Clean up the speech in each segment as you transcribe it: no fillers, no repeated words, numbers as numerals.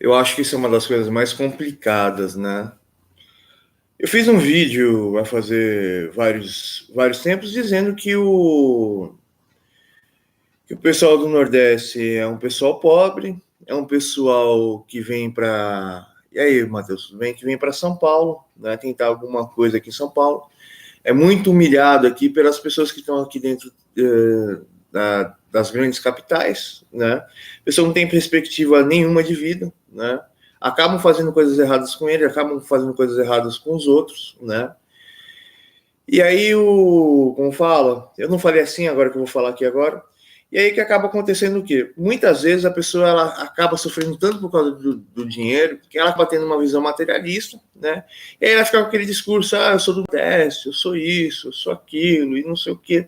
Eu acho que isso é uma das coisas mais complicadas, né? Eu fiz um vídeo vai fazer vários tempos dizendo que o pessoal do Nordeste é um pessoal pobre, é um pessoal que vem para. E aí, Matheus, tudo bem? Que vem para São Paulo, né? Tentar alguma coisa aqui em São Paulo. É muito humilhado aqui pelas pessoas que estão aqui dentro das grandes capitais, né? A pessoa não tem perspectiva nenhuma de vida, né? Acabam fazendo coisas erradas com ele, acabam fazendo coisas erradas com os outros, né? E aí, como fala, eu não falei assim agora que eu vou falar aqui agora, e aí que acaba acontecendo o quê? Muitas vezes a pessoa ela acaba sofrendo tanto por causa do dinheiro, que ela acaba tendo uma visão materialista, né? E aí ela fica com aquele discurso, eu sou do teste, eu sou isso, eu sou aquilo, e não sei o quê.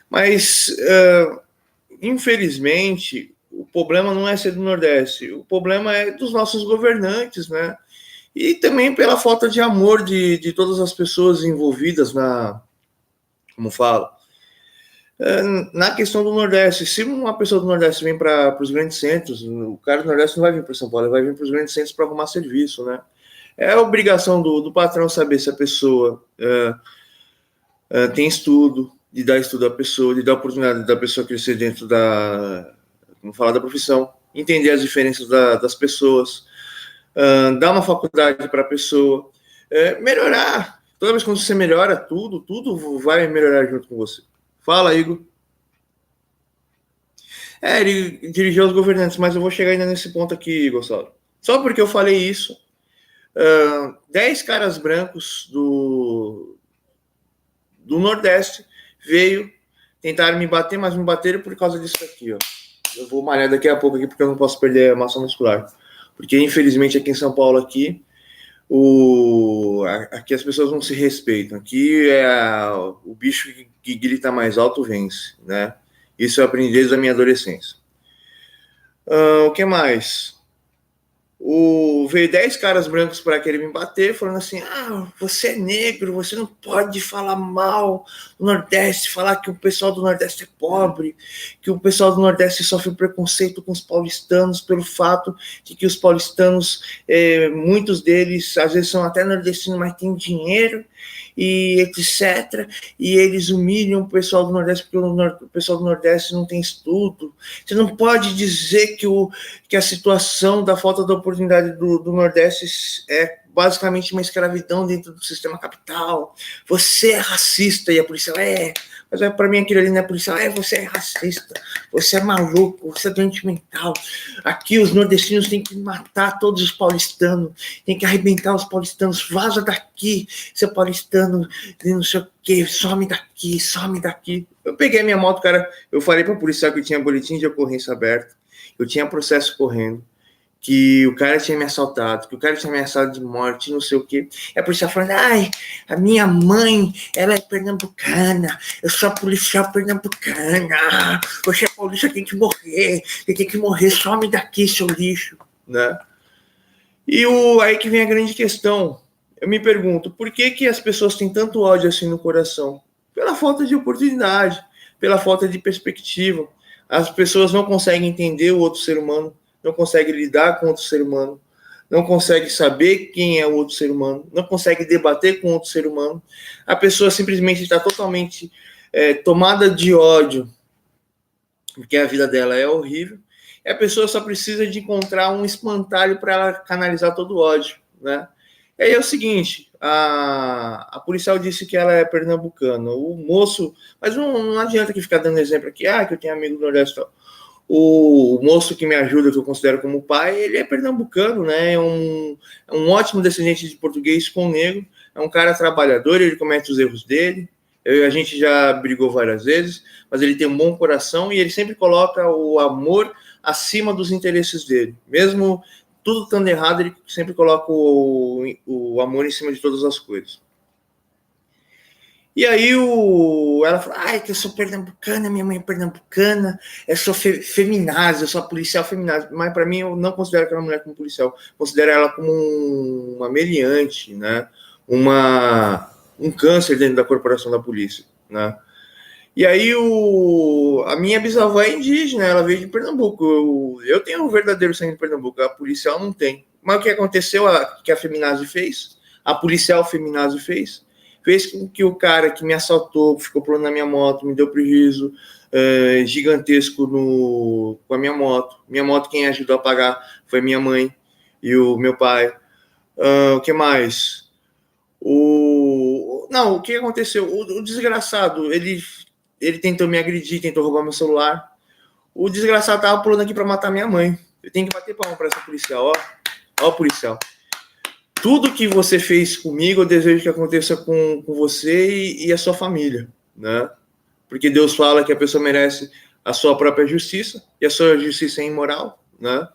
Mas, infelizmente, o problema não é ser do Nordeste, o problema é dos nossos governantes, né? E também pela falta de amor de todas as pessoas envolvidas como fala, na questão do Nordeste. Se uma pessoa do Nordeste vem para os grandes centros, o cara do Nordeste não vai vir para São Paulo, ele vai vir para os grandes centros para arrumar serviço, né? É a obrigação do patrão saber se a pessoa tem estudo, de dar estudo à pessoa, de dar oportunidade da pessoa crescer dentro como falar, da profissão, entender as diferenças das pessoas, dar uma faculdade para a pessoa, melhorar. Toda vez que você melhora, tudo vai melhorar junto com você. Fala, Igor. Ele dirigiu os governantes, mas eu vou chegar ainda nesse ponto aqui, Gonçalo. Só porque eu falei isso, 10 caras brancos do Nordeste veio tentar me bater, mas me bateram por causa disso aqui, ó. Eu vou malhar daqui a pouco aqui porque eu não posso perder a massa muscular. Porque, infelizmente, aqui em São Paulo, aqui as pessoas não se respeitam. Aqui o bicho que grita mais alto vence, né? Isso eu aprendi desde a minha adolescência. O que mais? Veio 10 caras brancos para querer me bater, falando assim: você é negro, você não pode falar mal do Nordeste, falar que o pessoal do Nordeste é pobre, que o pessoal do Nordeste sofre preconceito com os paulistanos pelo fato de que os paulistanos, muitos deles, às vezes são até nordestinos, mas têm dinheiro, e etc. E eles humilham o pessoal do Nordeste porque o pessoal do Nordeste não tem estudo. Você não pode dizer que a situação da falta da oportunidade do Nordeste é basicamente uma escravidão dentro do sistema capital. Você é racista. E a polícia mas para mim aquilo ali não é policial. Você é racista, você é maluco, você é doente mental. Aqui os nordestinos têm que matar todos os paulistanos, tem que arrebentar os paulistanos. Vaza daqui, seu paulistano, não sei o que, some daqui. Eu peguei a minha moto, cara, eu falei para o policial que eu tinha boletim de ocorrência aberto, eu tinha processo correndo, que o cara tinha me assaltado, que o cara tinha me ameaçado de morte, não sei o quê. E a polícia falando, a minha mãe, ela é pernambucana, eu sou policial pernambucana, você é paulista, tem que morrer, some daqui, seu lixo, né? E aí que vem a grande questão. Eu me pergunto, por que as pessoas têm tanto ódio assim no coração? Pela falta de oportunidade, pela falta de perspectiva. As pessoas não conseguem entender o outro ser humano, não consegue lidar com outro ser humano, não consegue saber quem é o outro ser humano, não consegue debater com outro ser humano. A pessoa simplesmente está totalmente tomada de ódio, porque a vida dela é horrível, e a pessoa só precisa de encontrar um espantalho para ela canalizar todo o ódio, né? E aí é o seguinte, a policial disse que ela é pernambucana, o moço, mas não adianta que ficar dando exemplo aqui, que eu tenho amigo do Nordeste e tal. O moço que me ajuda, que eu considero como pai, ele é pernambucano, né? É um ótimo descendente de português com negro. É um cara trabalhador, ele comete os erros dele. A gente já brigou várias vezes, mas ele tem um bom coração e ele sempre coloca o amor acima dos interesses dele. Mesmo tudo estando errado, ele sempre coloca o amor em cima de todas as coisas. E aí ela falou, que eu sou pernambucana, minha mãe é pernambucana, eu sou feminazi, eu sou policial feminazi. Mas para mim eu não considero aquela mulher como policial, considero ela como uma meliante, né? Um câncer dentro da corporação da polícia, né? E aí a minha bisavó é indígena, ela veio de Pernambuco. Eu tenho um verdadeiro sangue de Pernambuco, a policial não tem. Mas o que aconteceu, que a feminazi fez, a policial feminazi fez com que o cara que me assaltou, ficou pulando na minha moto, me deu prejuízo gigantesco com a minha moto. Minha moto quem ajudou a pagar foi minha mãe e o meu pai. O que mais? O que aconteceu? O desgraçado, ele tentou me agredir, tentou roubar meu celular. O desgraçado tava pulando aqui para matar minha mãe. Eu tenho que bater palma para essa policial, ó, policial. Tudo que você fez comigo, eu desejo que aconteça com você e a sua família, né? Porque Deus fala que a pessoa merece a sua própria justiça, e a sua justiça é imoral, né?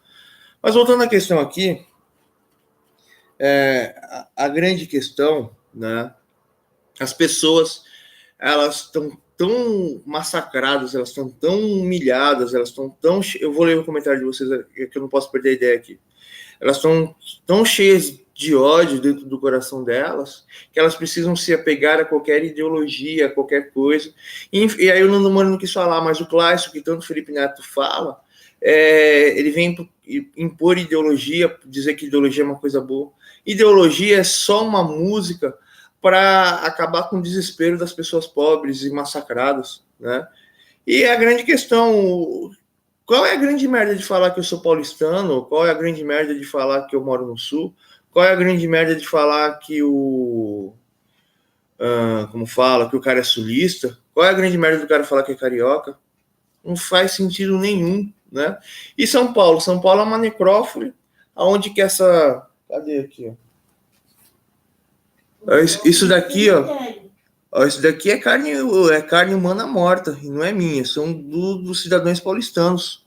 Mas voltando à questão aqui, a grande questão, né? As pessoas, elas estão tão massacradas, elas estão tão humilhadas, elas estão tão... Eu vou ler o comentário de vocês, que eu não posso perder a ideia aqui. Elas estão tão cheias de ódio dentro do coração delas, que elas precisam se apegar a qualquer ideologia, a qualquer coisa. E aí o Nando Moura não quis falar, mas o clássico que tanto o Felipe Neto fala, ele vem impor ideologia, dizer que ideologia é uma coisa boa. Ideologia é só uma música para acabar com o desespero das pessoas pobres e massacradas, né? E a grande questão... Qual é a grande merda de falar que eu sou paulistano? Qual é a grande merda de falar que eu moro no Sul? Qual é a grande merda de falar que que o cara é sulista? Qual é a grande merda do cara falar que é carioca? Não faz sentido nenhum, né? E São Paulo? São Paulo é uma necrófole, aonde que essa... Cadê aqui, ó? Isso daqui, ó. Isso daqui é carne humana morta, e não é minha, são dos cidadãos paulistanos,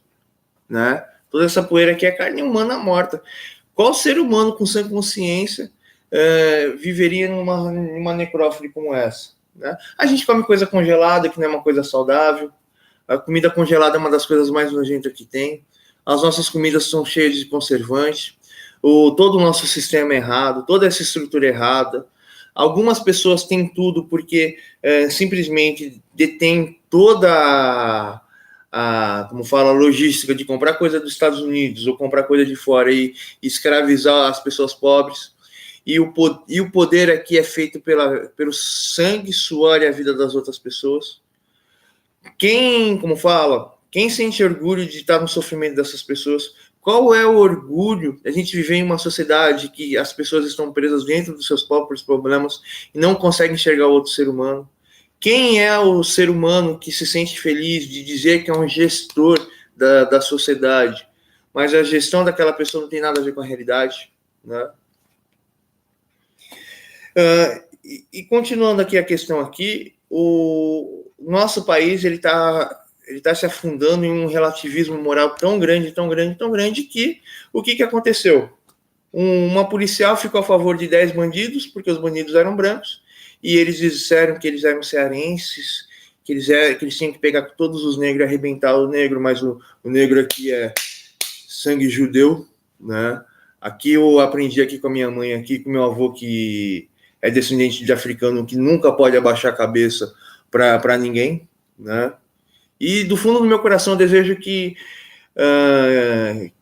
né? Toda essa poeira aqui é carne humana morta. Qual ser humano com sã consciência viveria numa necrófile como essa, né? A gente come coisa congelada, que não é uma coisa saudável. A comida congelada é uma das coisas mais nojentas que tem. As nossas comidas são cheias de conservantes. Todo o nosso sistema é errado, toda essa estrutura é errada. Algumas pessoas têm tudo porque simplesmente detêm toda a logística de comprar coisa dos Estados Unidos ou comprar coisa de fora e escravizar as pessoas pobres. E o poder aqui é feito pelo sangue, suor e a vida das outras pessoas. Quem sente orgulho de estar no sofrimento dessas pessoas? Qual é o orgulho de a gente viver em uma sociedade que as pessoas estão presas dentro dos seus próprios problemas e não conseguem enxergar o outro ser humano? Quem é o ser humano que se sente feliz de dizer que é um gestor da sociedade, mas a gestão daquela pessoa não tem nada a ver com a realidade, né? E continuando aqui a questão aqui, o nosso país ele tá se afundando em um relativismo moral tão grande, tão grande, tão grande, que o que aconteceu? Uma policial ficou a favor de 10 bandidos, porque os bandidos eram brancos, e eles disseram que eles eram cearenses, que eles tinham que pegar todos os negros e arrebentar o negro, mas o negro aqui é sangue judeu, né? Aqui eu aprendi aqui com a minha mãe, aqui com meu avô, que é descendente de africano, que nunca pode abaixar a cabeça para ninguém, né? E do fundo do meu coração eu desejo que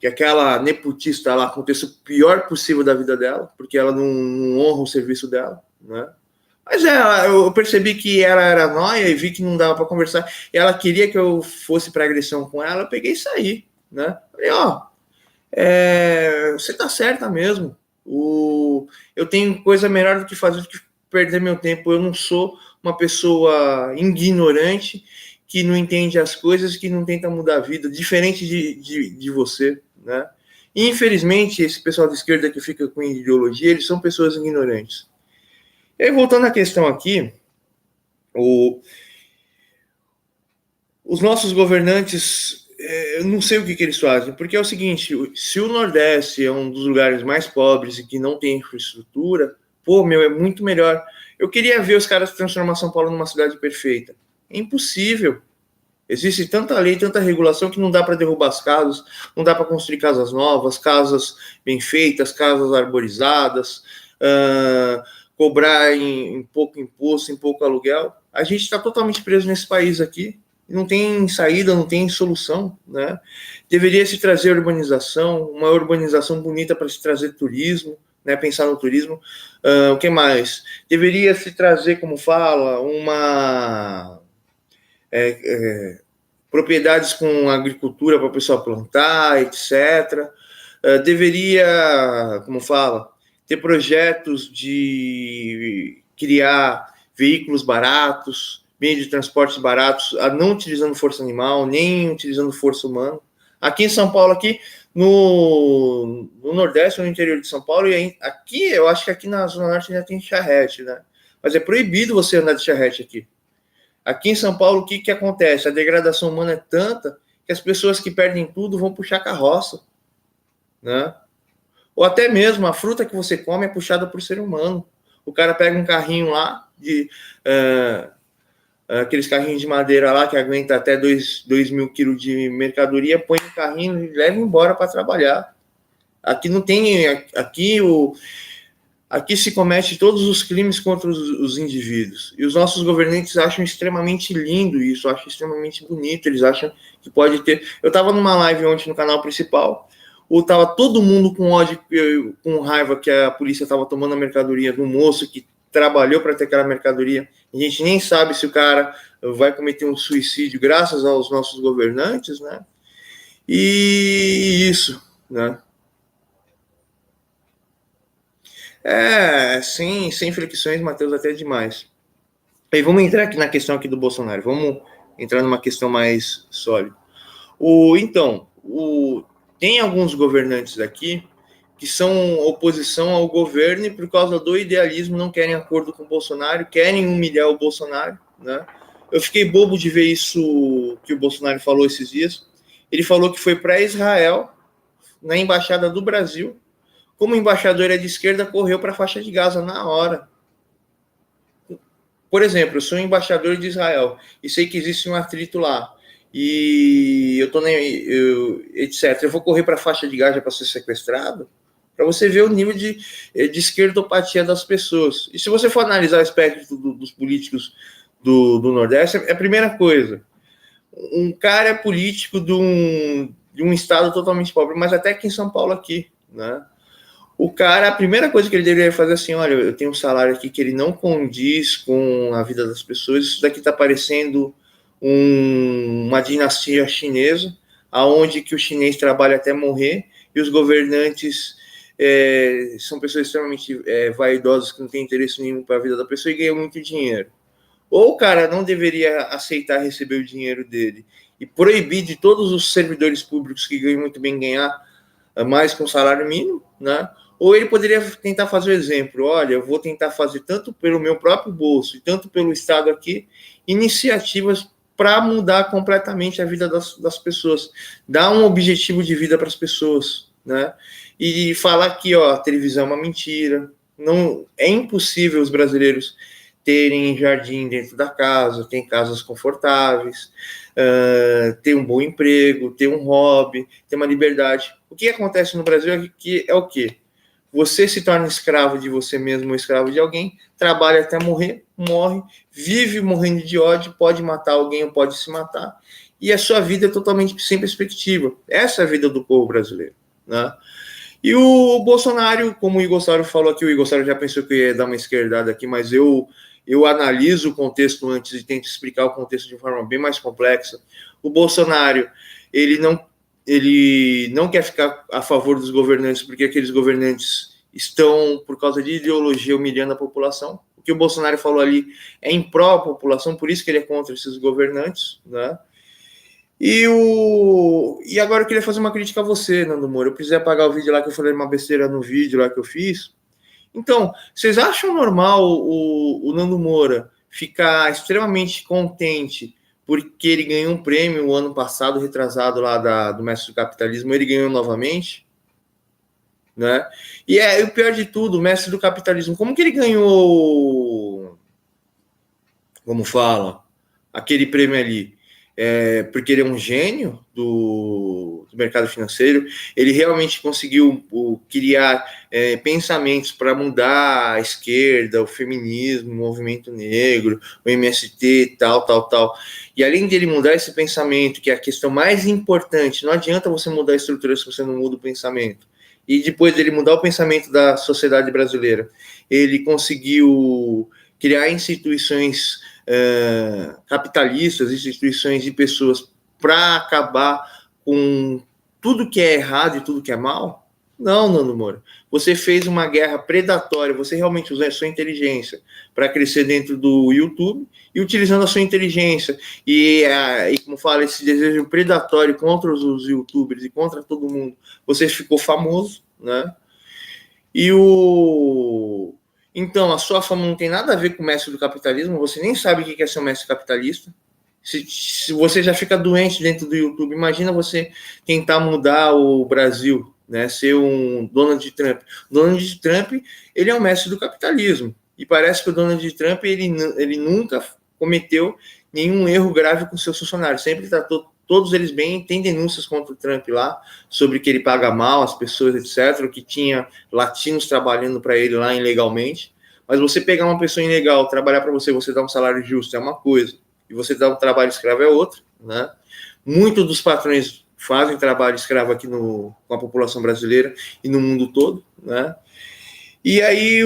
aquela nepotista lá aconteça o pior possível da vida dela, porque ela não honra o serviço dela, né? Mas eu percebi que ela era nóia e vi que não dava para conversar. E ela queria que eu fosse para agressão com ela, eu peguei e saí, né? Falei, você tá certa mesmo. Eu tenho coisa melhor do que fazer do que perder meu tempo. Eu não sou uma pessoa ignorante que não entende as coisas, que não tenta mudar a vida, diferente de você, né? E, infelizmente, esse pessoal de esquerda que fica com ideologia, eles são pessoas ignorantes. E aí, voltando à questão aqui, os nossos governantes, eu não sei o que eles fazem, porque é o seguinte, se o Nordeste é um dos lugares mais pobres e que não tem infraestrutura, é muito melhor. Eu queria ver os caras transformar São Paulo numa cidade perfeita. É impossível. Existe tanta lei, tanta regulação que não dá para derrubar as casas, não dá para construir casas novas, casas bem feitas, casas arborizadas, cobrar em pouco imposto, em pouco aluguel. A gente está totalmente preso nesse país aqui, não tem saída, não tem solução, né? Deveria se trazer urbanização, uma urbanização bonita para se trazer turismo, né? Pensar no turismo. O que mais? Deveria se trazer, como fala, uma propriedades com agricultura para o pessoal plantar, etc. Deveria, como fala, ter projetos de criar veículos baratos, meios de transportes baratos, não utilizando força animal, nem utilizando força humana. Aqui em São Paulo, aqui no Nordeste, no interior de São Paulo, e aqui, eu acho que aqui na Zona Norte já tem charrete, né? Mas é proibido você andar de charrete aqui. Aqui em São Paulo, o que acontece? A degradação humana é tanta que as pessoas que perdem tudo vão puxar carroça, né? Ou até mesmo a fruta que você come é puxada por ser humano. O cara pega um carrinho lá, aqueles carrinhos de madeira lá que aguenta até 2.000 quilos de mercadoria, põe no carrinho e leva embora para trabalhar. Aqui não tem... Aqui se comete todos os crimes contra os indivíduos. E os nossos governantes acham extremamente lindo isso, acham extremamente bonito. Eles acham que pode ter... Eu estava numa live ontem no canal principal, ou estava todo mundo com ódio, com raiva que a polícia estava tomando a mercadoria do moço que trabalhou para ter aquela mercadoria. A gente nem sabe se o cara vai cometer um suicídio graças aos nossos governantes, né? E isso, né? Sem fricções, Matheus, até demais. E vamos entrar aqui na questão aqui do Bolsonaro. Vamos entrar numa questão mais sólida. Tem alguns governantes aqui que são oposição ao governo e por causa do idealismo não querem acordo com o Bolsonaro, querem humilhar o Bolsonaro, né? Eu fiquei bobo de ver isso que o Bolsonaro falou esses dias. Ele falou que foi para Israel, na embaixada do Brasil, como embaixador é de esquerda, correu para a faixa de Gaza na hora. Por exemplo, eu sou embaixador de Israel e sei que existe um atrito lá. E etc. Eu vou correr para a faixa de Gaza para ser sequestrado? Para você ver o nível de esquerdopatia das pessoas. E se você for analisar o espectro dos políticos do Nordeste, é a primeira coisa. Um cara é político de um estado totalmente pobre, mas até aqui em São Paulo aqui, né? O cara, a primeira coisa que ele deveria fazer é assim, olha, eu tenho um salário aqui que ele não condiz com a vida das pessoas, isso daqui está parecendo uma dinastia chinesa, aonde que o chinês trabalha até morrer, e os governantes são pessoas extremamente vaidosas, que não têm interesse nenhum para a vida da pessoa e ganham muito dinheiro. Ou o cara não deveria aceitar receber o dinheiro dele e proibir de todos os servidores públicos que ganham muito bem ganhar mais com salário mínimo, né? Ou ele poderia tentar fazer o exemplo, olha, eu vou tentar fazer tanto pelo meu próprio bolso e tanto pelo Estado aqui, iniciativas para mudar completamente a vida das pessoas, dar um objetivo de vida para as pessoas, né? E falar que a televisão é uma mentira, não é impossível os brasileiros terem jardim dentro da casa, ter casas confortáveis, ter um bom emprego, ter um hobby, ter uma liberdade. O que acontece no Brasil é o quê? Você se torna escravo de você mesmo ou escravo de alguém, trabalha até morrer, morre, vive morrendo de ódio, pode matar alguém ou pode se matar, e a sua vida é totalmente sem perspectiva. Essa é a vida do povo brasileiro, né? E o Bolsonaro, como o Igor Saro falou aqui, o Igor Saro já pensou que ia dar uma esquerdada aqui, mas eu analiso o contexto antes e tento explicar o contexto de forma bem mais complexa. O Bolsonaro, ele não quer ficar a favor dos governantes, porque aqueles governantes estão, por causa de ideologia, humilhando a população. O que o Bolsonaro falou ali é em pró da população, por isso que ele é contra esses governantes, né? E agora eu queria fazer uma crítica a você, Nando Moura. Eu precisei apagar o vídeo lá que eu falei uma besteira no vídeo lá que eu fiz. Então, vocês acham normal o Nando Moura ficar extremamente contente porque ele ganhou um prêmio o ano passado, retrasado lá do Mestre do Capitalismo, ele ganhou novamente, né? E o pior de tudo, o Mestre do Capitalismo, como que ele ganhou, como fala, aquele prêmio ali? porque ele é um gênio do mercado financeiro, ele realmente conseguiu criar pensamentos para mudar a esquerda, o feminismo, o movimento negro, o MST, tal. E além dele mudar esse pensamento, que é a questão mais importante, não adianta você mudar a estrutura se você não muda o pensamento. E depois dele mudar o pensamento da sociedade brasileira, ele conseguiu criar instituições capitalistas, instituições de pessoas para acabar com tudo que é errado e tudo que é mal? Não, Nando Moura. Você fez uma guerra predatória, você realmente usou a sua inteligência para crescer dentro do YouTube e utilizando a sua inteligência e como fala, esse desejo predatório contra os YouTubers e contra todo mundo, você ficou famoso, né? Então, a sua fama não tem nada a ver com o mestre do capitalismo, você nem sabe o que é ser um mestre capitalista. Se você já fica doente dentro do YouTube, imagina você tentar mudar o Brasil, né? Ser um Donald Trump. Donald Trump, ele é um mestre do capitalismo. E parece que o Donald Trump, ele nunca cometeu nenhum erro grave com seus funcionários. Sempre tratou todos eles bem. Tem denúncias contra o Trump lá, sobre que ele paga mal as pessoas, etc., que tinha latinos trabalhando para ele lá ilegalmente. Mas você pegar uma pessoa ilegal, trabalhar para você, você dar um salário justo é uma coisa, e você dar um trabalho escravo é outra, né? Muitos dos patrões fazem trabalho escravo aqui com a população brasileira e no mundo todo, né? E aí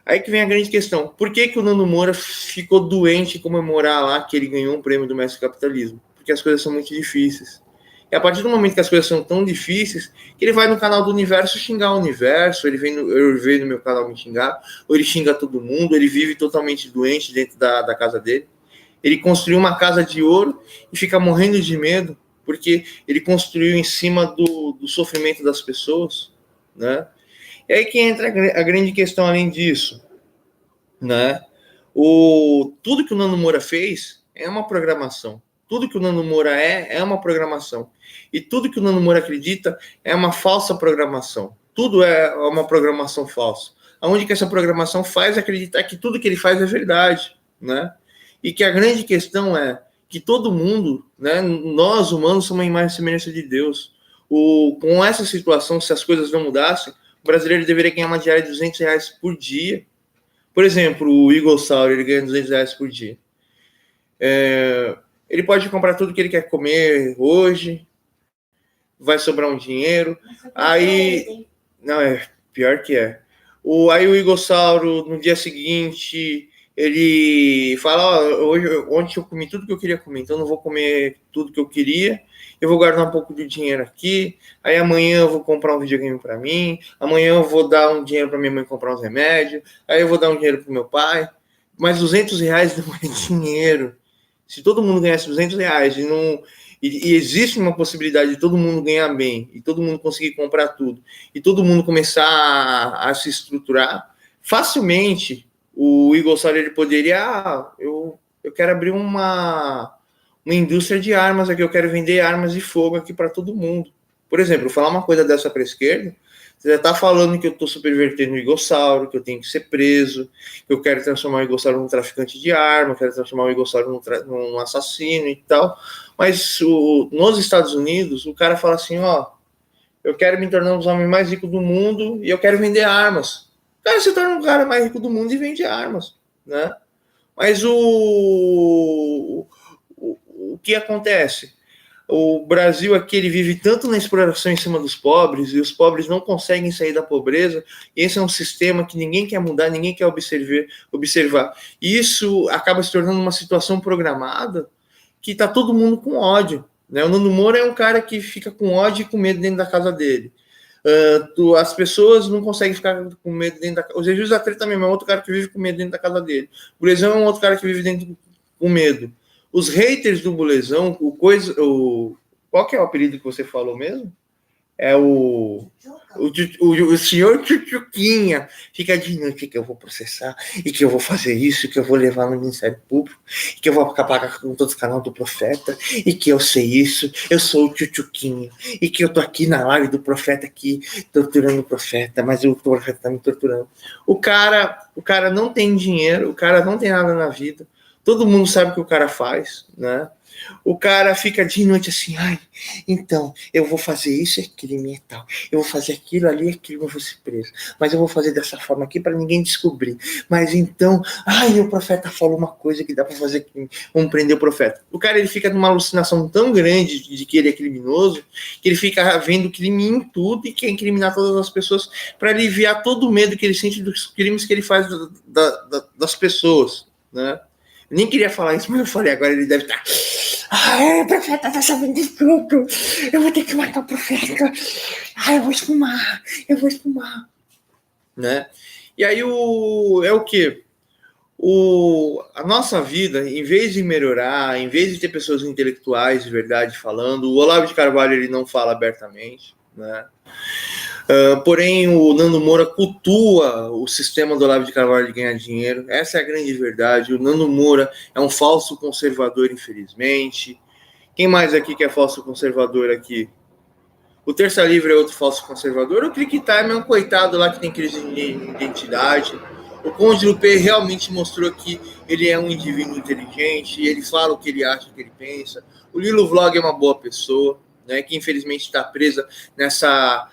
aí que vem a grande questão. Por que o Nando Moura ficou doente em comemorar lá que ele ganhou um prêmio do Mestre Capitalismo? Porque as coisas são muito difíceis. E a partir do momento que as coisas são tão difíceis, que ele vai no canal do Universo xingar o Universo, ele vem no meu canal me xingar, ou ele xinga todo mundo, ele vive totalmente doente dentro da casa dele. Ele construiu uma casa de ouro e fica morrendo de medo, porque ele construiu em cima do sofrimento das pessoas, né? E aí que entra a grande questão além disso, né? Tudo que o Nando Moura fez é uma programação. Tudo que o Nando Moura é uma programação. E tudo que o Nando Moura acredita é uma falsa programação. Tudo é uma programação falsa. Aonde que essa programação faz acreditar que tudo que ele faz é verdade, né? E que a grande questão é que todo mundo, né, nós humanos somos uma imagem e semelhança de Deus. Com essa situação, se as coisas não mudassem, o brasileiro deveria ganhar uma diária de R$200 por dia. Por exemplo, o Igor Sauro, ele ganha R$200 por dia. Ele pode comprar tudo que ele quer comer hoje, vai sobrar um dinheiro. Aí, não, pior que é. Aí o Igor Sauro, no dia seguinte, ele fala, ontem eu comi tudo que eu queria comer, então não vou comer tudo que eu queria, eu vou guardar um pouco de dinheiro aqui, aí amanhã eu vou comprar um videogame para mim, amanhã eu vou dar um dinheiro para minha mãe comprar uns remédios, aí eu vou dar um dinheiro para meu pai, mas R$200 não é dinheiro. Se todo mundo ganhasse R$200 e existe uma possibilidade de todo mundo ganhar bem, e todo mundo conseguir comprar tudo, e todo mundo começar a se estruturar, facilmente o Igor Sauro ele poderia, eu quero abrir uma indústria de armas aqui, eu quero vender armas de fogo aqui para todo mundo. Por exemplo, falar uma coisa dessa para a esquerda, você já está falando que eu estou subvertendo o Igor Sauro, que eu tenho que ser preso, que eu quero transformar o Igor Sauro num traficante de arma, quero transformar o Igor Sauro num assassino e tal. Mas nos Estados Unidos, o cara fala assim, eu quero me tornar um dos homens mais ricos do mundo e eu quero vender armas. O cara se torna um cara mais rico do mundo e vende armas, né? Mas o que acontece? O Brasil aqui, ele vive tanto na exploração em cima dos pobres, e os pobres não conseguem sair da pobreza, e esse é um sistema que ninguém quer mudar, ninguém quer observar. E isso acaba se tornando uma situação programada, que está todo mundo com ódio, né? O Nando Moura é um cara que fica com ódio e com medo dentro da casa dele. As pessoas não conseguem ficar com medo dentro da casa. O Jesus da Treta mesmo é outro cara que vive com medo dentro da casa dele. O Bulezão é um outro cara que vive dentro com medo. Os haters do Bulezão, qual que é o apelido que você falou mesmo? É o senhor Tchutchuquinha. Fica de noite que eu vou processar, e que eu vou fazer isso, que eu vou levar no Ministério Público, e que eu vou acabar com todos os canais do Profeta, e que eu sei isso, eu sou o Tchutchuquinha, e que eu tô aqui na live do Profeta aqui, torturando o Profeta, mas o Profeta tá me torturando. O cara não tem dinheiro, o cara não tem nada na vida, Todo mundo sabe o que o cara faz, né? O cara fica de noite assim, ai, então, eu vou fazer isso, é crime e tal. Eu vou fazer aquilo ali, é crime, eu vou ser preso. Mas eu vou fazer dessa forma aqui para ninguém descobrir. Mas então, ai, o profeta falou uma coisa que dá para fazer crime. Vamos prender o profeta. O cara, ele fica numa alucinação tão grande de que ele é criminoso, que ele fica vendo crime em tudo e quer incriminar todas as pessoas para aliviar todo o medo que ele sente dos crimes que ele faz das pessoas, né? Eu nem queria falar isso, mas eu falei, agora ele deve estar... Ai, o profeta tá sabendo de tudo. Eu vou ter que matar o profeta. Ai, eu vou espumar. Né? E aí é o quê? A nossa vida, em vez de melhorar, em vez de ter pessoas intelectuais de verdade falando, o Olavo de Carvalho ele não fala abertamente, né? Porém, o Nando Moura cultua o sistema do Olavo de Carvalho de ganhar dinheiro. Essa é a grande verdade. O Nando Moura é um falso conservador, infelizmente. Quem mais aqui que é falso conservador aqui? O Terça Livre é outro falso conservador. O Click Time é um coitado lá que tem crise de identidade. O Conde Lupê realmente mostrou que ele é um indivíduo inteligente, ele fala o que ele acha, o que ele pensa. O Lilo Vlog é uma boa pessoa, né, que infelizmente está presa nessa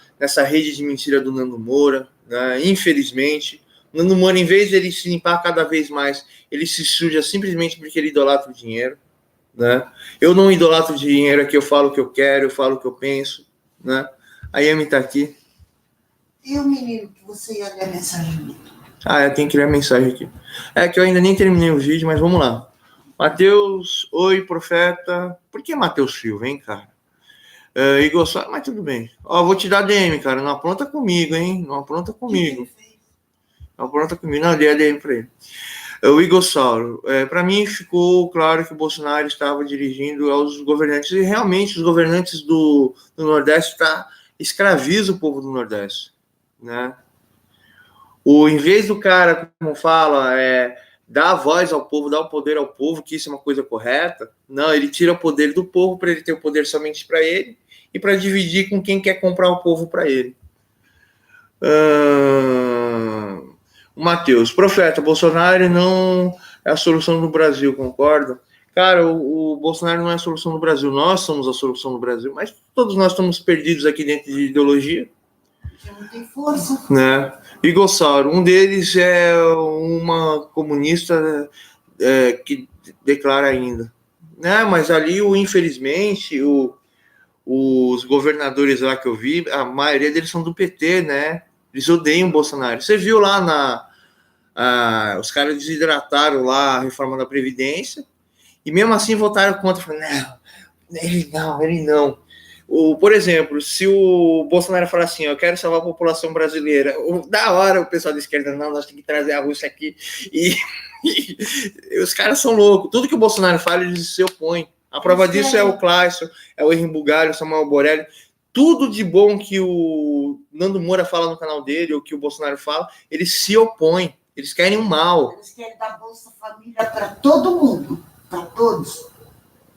rede de mentira do Nando Moura, né, infelizmente. O Nando Moura, em vez de ele se limpar cada vez mais, ele se suja simplesmente porque ele idolatra o dinheiro, né? Eu não idolatro dinheiro aqui, eu falo o que eu quero, eu falo o que eu penso, né? A Yami tá aqui. E o menino que você ia ler a mensagem? Eu tenho que ler a mensagem aqui. É que eu ainda nem terminei o vídeo, mas vamos lá. Mateus, oi, profeta. Por que Mateus Silva, hein, cara? Igor Sá, mas tudo bem. Ó, vou te dar DM, cara. Não apronta comigo, hein? Não apronta comigo. Não apronta comigo. Não, dei a DM pra ele. O Igor Sauro, para mim ficou claro que o Bolsonaro estava dirigindo aos governantes, e realmente os governantes do Nordeste escravizam o povo do Nordeste, né? Em vez do cara, como fala, dar a voz ao povo, dar o poder ao povo, que isso é uma coisa correta, não, ele tira o poder do povo para ele ter o poder somente para ele e para dividir com quem quer comprar o povo para ele. O Matheus, profeta, Bolsonaro não é a solução do Brasil, concorda? Cara, o Bolsonaro não é a solução do Brasil, nós somos a solução do Brasil, mas todos nós estamos perdidos aqui dentro de ideologia. Não tem força. Né? Igor Sauro, um deles é uma comunista que declara ainda. Né? Mas ali, infelizmente, os governadores lá que eu vi, a maioria deles são do PT, né? Eles odeiam o Bolsonaro. Você viu lá os caras desidrataram lá a reforma da Previdência e mesmo assim votaram contra. Falaram, não, ele não. Por exemplo, se o Bolsonaro falar assim, eu quero salvar a população brasileira, da hora o pessoal da esquerda, não, nós temos que trazer a Rússia aqui. E os caras são loucos. Tudo que o Bolsonaro fala, eles se opõem. A prova disso é o Clássico, é o Henrique Bugalho, o Samuel Borelli. Tudo de bom que o Nando Moura fala no canal dele, ou que o Bolsonaro fala, eles se opõem. Eles querem o mal. Eles querem dar Bolsa Família para todo mundo, para todos.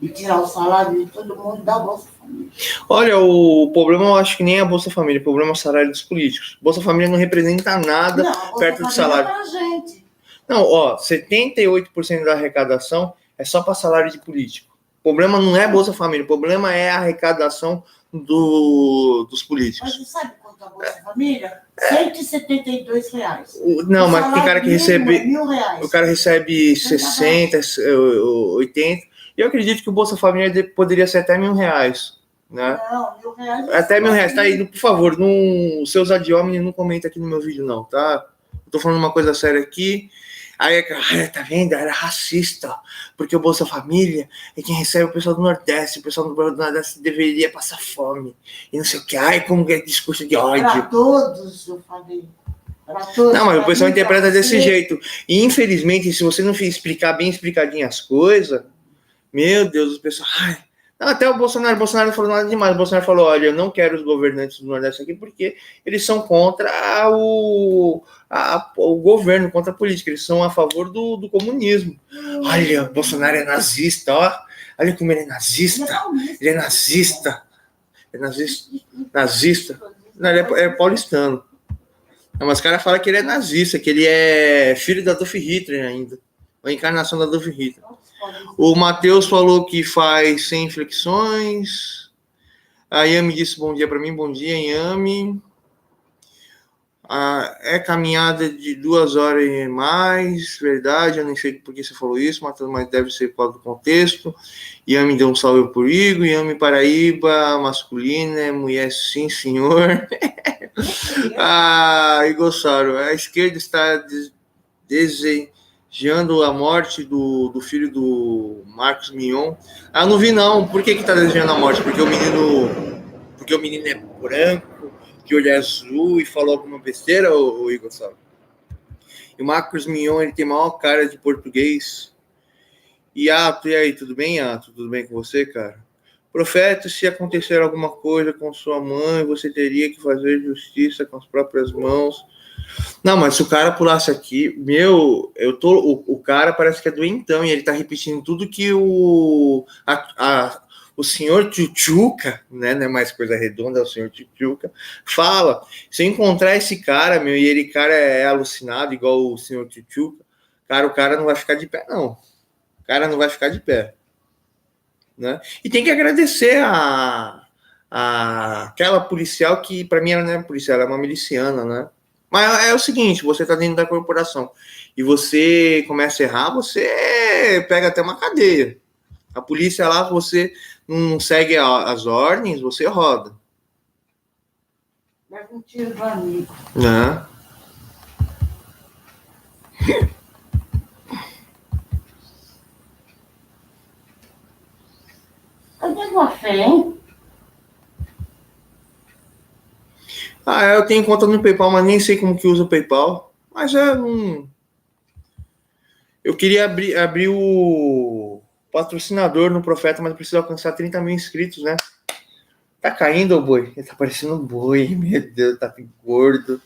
E tirar o salário de todo mundo da Bolsa Família. Olha, o problema eu acho que nem é a Bolsa Família, o problema é o salário dos políticos. Bolsa Família não representa nada perto do salário. Pra gente. Não, 78% da arrecadação é só para salário de político. O problema não é a Bolsa Família, o problema é a arrecadação dos políticos. Mas você sabe quanto é a Bolsa Família? R$172. Não, mas tem cara que recebe... R$1.000. O cara recebe 60, 80... E eu acredito que o Bolsa Família poderia ser até R$1.000, né? Não, R$1.000. Até R$1.000, tá aí, por favor, os seus ad hominem não comenta aqui no meu vídeo, não, tá? Eu tô falando uma coisa séria aqui. Aí, tá vendo? Era racista, porque o Bolsa Família é quem recebe o pessoal do Nordeste, o pessoal do Nordeste deveria passar fome, e não sei o que. Ai, como é discurso de ódio. Para todos, eu falei. Não, mas o pessoal interpreta desse jeito. E, infelizmente, se você não explicar bem explicadinho as coisas, meu Deus, o pessoal... Não, até o Bolsonaro não falou nada demais. O Bolsonaro falou, olha, eu não quero os governantes do Nordeste aqui porque eles são contra o governo, contra a política. Eles são a favor do comunismo. Olha, o Bolsonaro é nazista, ó. Olha como ele é nazista. Ele é nazista. É nazista. Não, ele é paulistano. Mas os caras falam que ele é nazista, que ele é filho da Adolf Hitler ainda. A encarnação da Adolf Hitler. O Matheus falou que faz 100 flexões. A Yami disse bom dia para mim. Bom dia, Yami. É caminhada de 2 horas e mais, verdade, eu nem sei por que você falou isso, Matheus, mas deve ser por causa do contexto. Yami deu um salve por Igor, Yami Paraíba, masculina, mulher sim, senhor. Igor Saro, a esquerda está desejando a morte do filho do Marcos Mion. Não vi não, por que está desejando a morte? Porque o menino é branco, de olho azul e falou alguma besteira, o Igor sabe? E o Marcos Mion, ele tem maior cara de português. E aí, tudo bem, Ato? Tudo bem com você, cara? Profeta, se acontecer alguma coisa com sua mãe, você teria que fazer justiça com as próprias mãos. Não, mas se o cara pulasse aqui, o cara parece que é doentão, e ele tá repetindo tudo que o senhor Tchutchuca, né, não é mais coisa redonda, é o senhor Tchutchuca, fala. Se eu encontrar esse cara, e ele, cara, é alucinado, igual o senhor Tchutchuca, cara, o cara não vai ficar de pé, não. O cara não vai ficar de pé. Né? E tem que agradecer aquela policial que, para mim, ela não é policial, ela é uma miliciana, né? Mas é o seguinte, você tá dentro da corporação e você começa a errar, você pega até uma cadeia. A polícia lá, você não segue as ordens, você roda. Leva um tiro do amigo. Né? Cadê a fé, hein? Eu tenho conta no PayPal, mas nem sei como que usa o PayPal. Mas eu queria abrir o patrocinador no Profeta, mas precisa alcançar 30 mil inscritos, né? Tá caindo o boi? Ele tá parecendo um boi, meu Deus, tá gordo.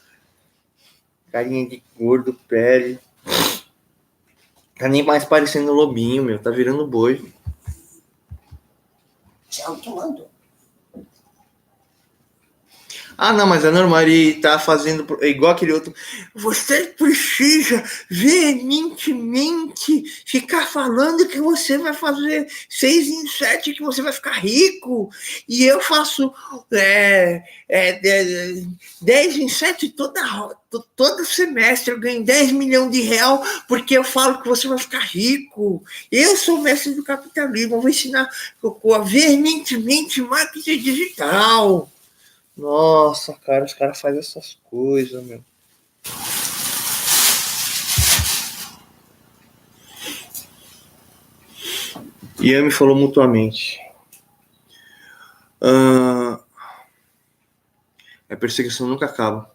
Carinha de gordo, pele. Tá nem mais parecendo lobinho, meu. Tá virando boi. Tchau, que mandou. Não, mas é normal, ele tá fazendo igual aquele outro. Você precisa veementemente ficar falando que você vai fazer 6 em 7, que você vai ficar rico. E eu faço 10 em 7 todo semestre. Eu ganho 10 milhões de reais porque eu falo que você vai ficar rico. Eu sou mestre do capitalismo, eu vou ensinar veementemente marketing digital. Nossa, cara, os caras fazem essas coisas, meu. Ian me falou mutuamente. A perseguição nunca acaba.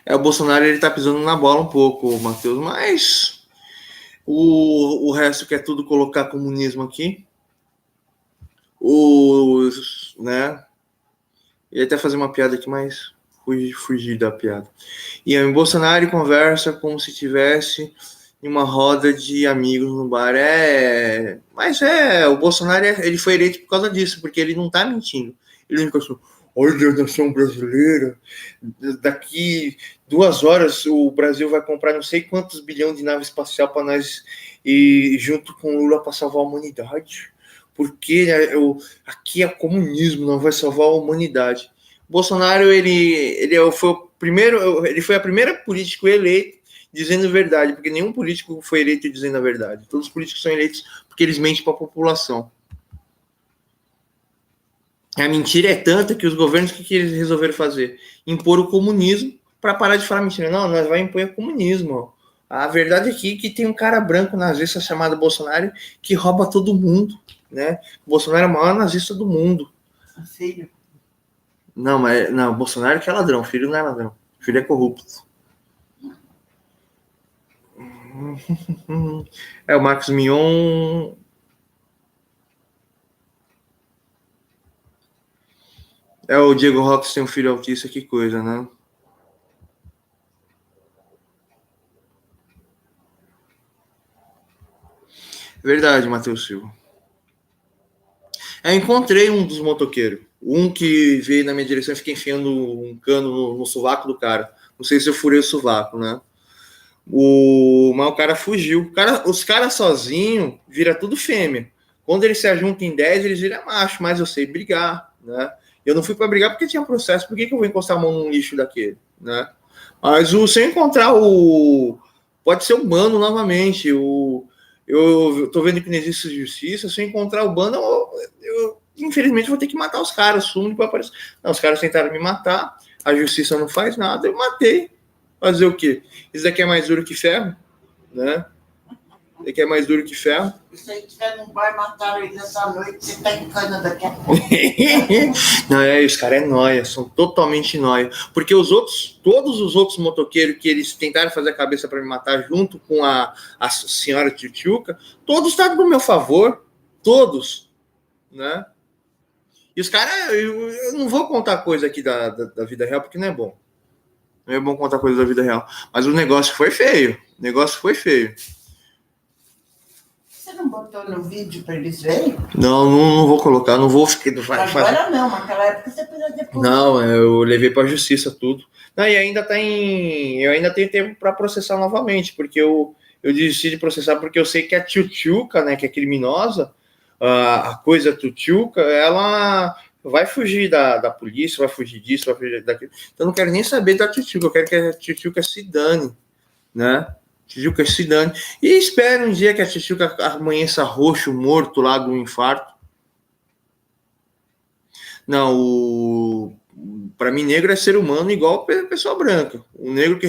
O Bolsonaro, ele tá pisando na bola um pouco, Matheus, mas o resto quer tudo colocar comunismo aqui. Né? Eu ia até fazer uma piada aqui, mas fugir da piada. E o Bolsonaro conversa como se tivesse em uma roda de amigos no bar. Mas o Bolsonaro, ele foi eleito por causa disso, porque ele não tá mentindo. Ele não fica assim, olha a nação brasileira, daqui 2 horas o Brasil vai comprar não sei quantos bilhões de nave espacial para nós e junto com o Lula para salvar a humanidade. Porque aqui é comunismo, não vai salvar a humanidade. Bolsonaro, ele foi a primeira político eleito dizendo a verdade, porque nenhum político foi eleito dizendo a verdade. Todos os políticos são eleitos porque eles mentem para a população. A mentira é tanta que os governos, o que eles resolveram fazer? Impor o comunismo para parar de falar mentira. Não, nós vamos impor o comunismo. A verdade aqui é que tem um cara branco nazista chamado Bolsonaro que rouba todo mundo. Né? O Bolsonaro é o maior nazista do mundo. Filho. Não, mas o Bolsonaro que é ladrão, filho não é ladrão, filho é corrupto. O Marcos Mion. O Diego Roques tem um filho autista, que coisa, né? Verdade, Matheus Silva. Eu encontrei um dos motoqueiros. Um que veio na minha direção e fiquei enfiando um cano no sovaco do cara. Não sei se eu furei o sovaco, né? Mas o cara fugiu. Os caras sozinhos vira tudo fêmea. Quando eles se ajuntam em 10, eles viram macho, mas eu sei brigar, né? Eu não fui para brigar porque tinha processo. Por que eu vou encostar a mão num lixo daquele, né? Mas se eu encontrar pode ser o bando novamente. Eu tô vendo que não existe justiça. Se eu encontrar o bando, eu infelizmente vou ter que matar os caras. Sumo para aparecer. Não, os caras tentaram me matar. A justiça não faz nada. Eu matei. Fazer o quê? Isso daqui é mais duro que ferro, né? Isso daqui é mais duro que ferro. Se ele estiver num bar, mataram ele nessa noite, você tá em cana daqui a pouco. Não, os caras é nóia, são totalmente nóia. Porque todos os outros motoqueiros que eles tentaram fazer a cabeça para me matar junto com a senhora Tchutchuca, todos estavam do meu favor. Todos, né? E os caras, eu não vou contar coisa aqui da vida real, porque não é bom. Não é bom contar coisa da vida real. Mas o negócio foi feio. Você não botou no vídeo para eles verem? Não vou colocar, não vou ficar. Agora não, naquela época você precisa depois. Não, eu levei para a justiça tudo. Não, e ainda eu ainda tenho tempo para processar novamente, porque eu desisti de processar porque eu sei que a Tchutchuca, né, que é criminosa, a coisa Tchutchuca, ela vai fugir da polícia, vai fugir disso, vai fugir daquilo. Então eu não quero nem saber da Tchutchuca, eu quero que a Tchutchuca se dane, né? Tchutchuca se dane. E espero um dia que a Tchutchuca amanheça roxo, morto lá do infarto. Não, para mim negro é ser humano igual a pessoa branca. O negro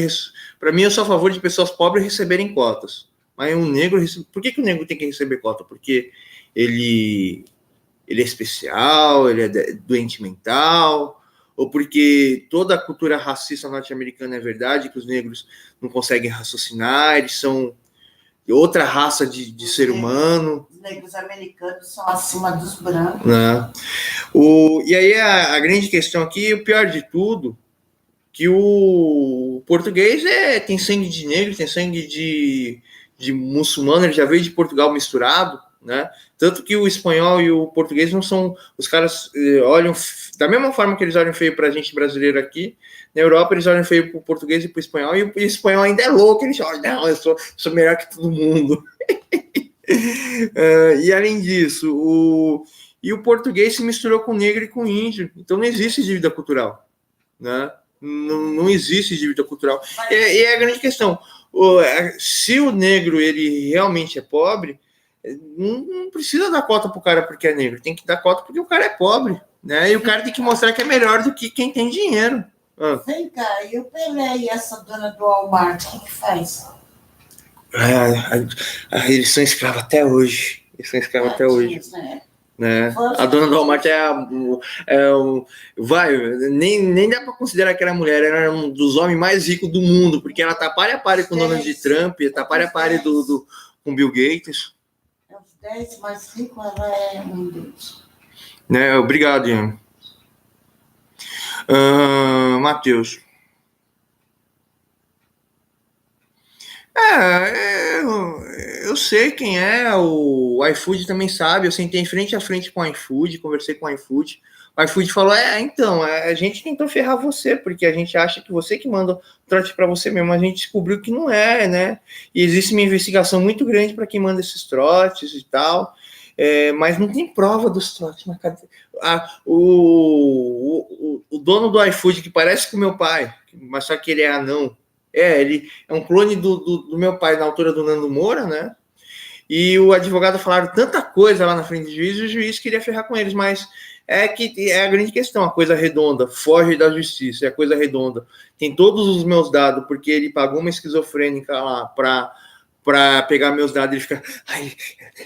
para mim eu sou a favor de pessoas pobres receberem cotas. Mas um negro, por que o negro tem que receber cota? Porque ele é especial, ele é doente mental, ou porque toda a cultura racista norte-americana é verdade, que os negros não conseguem raciocinar, eles são outra raça de ser humano. Os negros americanos são acima dos brancos. Né? E aí a grande questão aqui, o pior de tudo, que o português tem sangue de negro, tem sangue de muçulmano, ele já veio de Portugal misturado, né? Tanto que o espanhol e o português não são... Os caras olham... Da mesma forma que eles olham feio pra gente brasileiro aqui, na Europa eles olham feio pro português e pro espanhol, e o espanhol ainda é louco, eles olham, não, eu sou melhor que todo mundo. E além disso, o português se misturou com o negro e com o índio, então não existe dívida cultural, né? Não existe dívida cultural. E é a grande questão. Se o negro ele realmente é pobre, não precisa dar cota pro cara porque é negro, tem que dar cota porque o cara é pobre, né? E o cara tem que mostrar que é melhor do que quem tem dinheiro. Vem cá, e o Pelé e essa dona do Walmart, o que faz? Eles são escravos até hoje. Né? A dona do Walmart nem dá para considerar que era mulher, era um dos homens mais ricos do mundo, porque ela tá pare a pare com o Donald Trump, tá pare a pare com Bill Gates. É os 10 mais ricos, ela é um deles. Né? Obrigado, Ian. Matheus. Eu sei quem é, o iFood também sabe, eu sentei frente a frente com o iFood, conversei com o iFood, o iFood falou, então, a gente tentou ferrar você, porque a gente acha que você que manda o trote para você mesmo, a gente descobriu que não é, né, e existe uma investigação muito grande para quem manda esses trotes e tal, mas não tem prova dos trotes, mas o dono do iFood, que parece com o meu pai, mas só que ele é anão, ele é um clone do meu pai na altura do Nando Moura, né? E o advogado falaram tanta coisa lá na frente do juiz, e o juiz queria ferrar com eles, mas que é a grande questão, a coisa redonda, foge da justiça, é a coisa redonda. Tem todos os meus dados, porque ele pagou uma esquizofrênica lá para pegar meus dados, ele fica,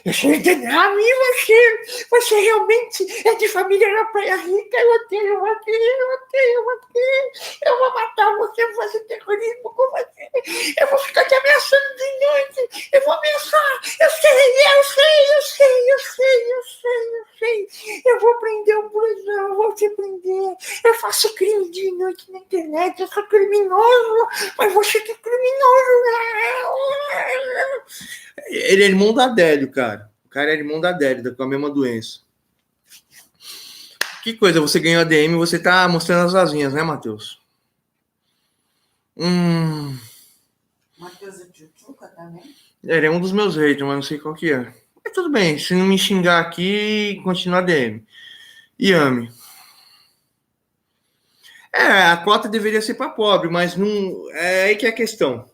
eu sou enganar, você realmente é de família na Praia Rica, eu odeio você, eu vou matar você, vou fazer terrorismo com você, eu vou ficar te ameaçando de noite, eu vou ameaçar, eu sei, eu vou prender um blusão, eu vou te prender, eu faço crime de noite na internet, eu sou criminoso, mas você que é criminoso, né? Ele é irmão da Adélio, cara. O cara é irmão da Adélio, com a mesma doença. Que coisa, você ganhou a DM e você tá mostrando as asinhas, né, Matheus? Matheus Tchutchuca também. Ele é um dos meus haters, mas não sei qual que é. Mas tudo bem, se não me xingar aqui, continua DM. Yami. A cota deveria ser para pobre, mas não. É aí que é a questão.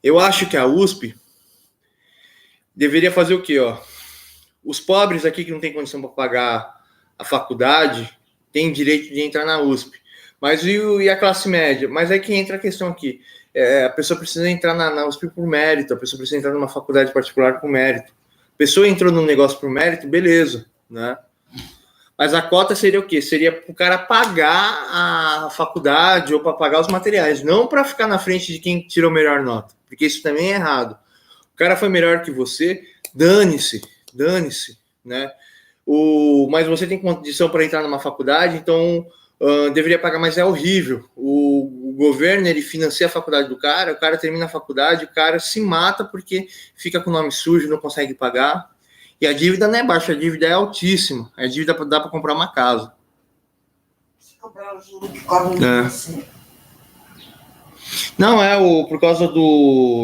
Eu acho que a USP deveria fazer o quê, ó? Os pobres aqui que não tem condição para pagar a faculdade têm direito de entrar na USP. Mas e a classe média? Mas é que entra a questão aqui. A pessoa precisa entrar na USP por mérito, a pessoa precisa entrar numa faculdade particular por mérito. A pessoa entrou num negócio por mérito, beleza, né? Mas a cota seria o quê? Seria para o cara pagar a faculdade ou para pagar os materiais, não para ficar na frente de quem tirou melhor nota, porque isso também é errado. O cara foi melhor que você, dane-se, né? Mas você tem condição para entrar numa faculdade, então deveria pagar, mas é horrível. O governo, ele financia a faculdade do cara, o cara termina a faculdade, o cara se mata porque fica com o nome sujo, não consegue pagar. E a dívida não é baixa, a dívida é altíssima. A dívida dá para comprar uma casa. Se comprar o juro que corre de você. Não, por causa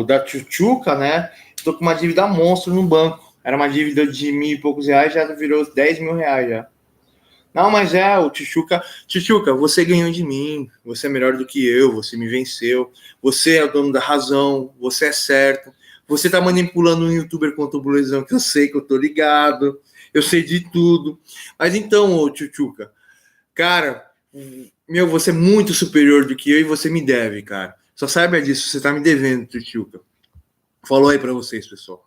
da tchutchuca, né? Estou com uma dívida monstro no banco. Era uma dívida de 1.000 e poucos reais, já virou 10 mil reais já. Não, mas o Tchutchuca. Tchutchuca, você ganhou de mim. Você é melhor do que eu, você me venceu. Você é o dono da razão, você é certo. Você tá manipulando um youtuber contra o Bulezão, que eu sei, que eu tô ligado. Eu sei de tudo. Mas então, Tchutchuca, cara, você é muito superior do que eu e você me deve, cara. Só saiba disso, você tá me devendo, Tchutchuca. Falou aí pra vocês, pessoal.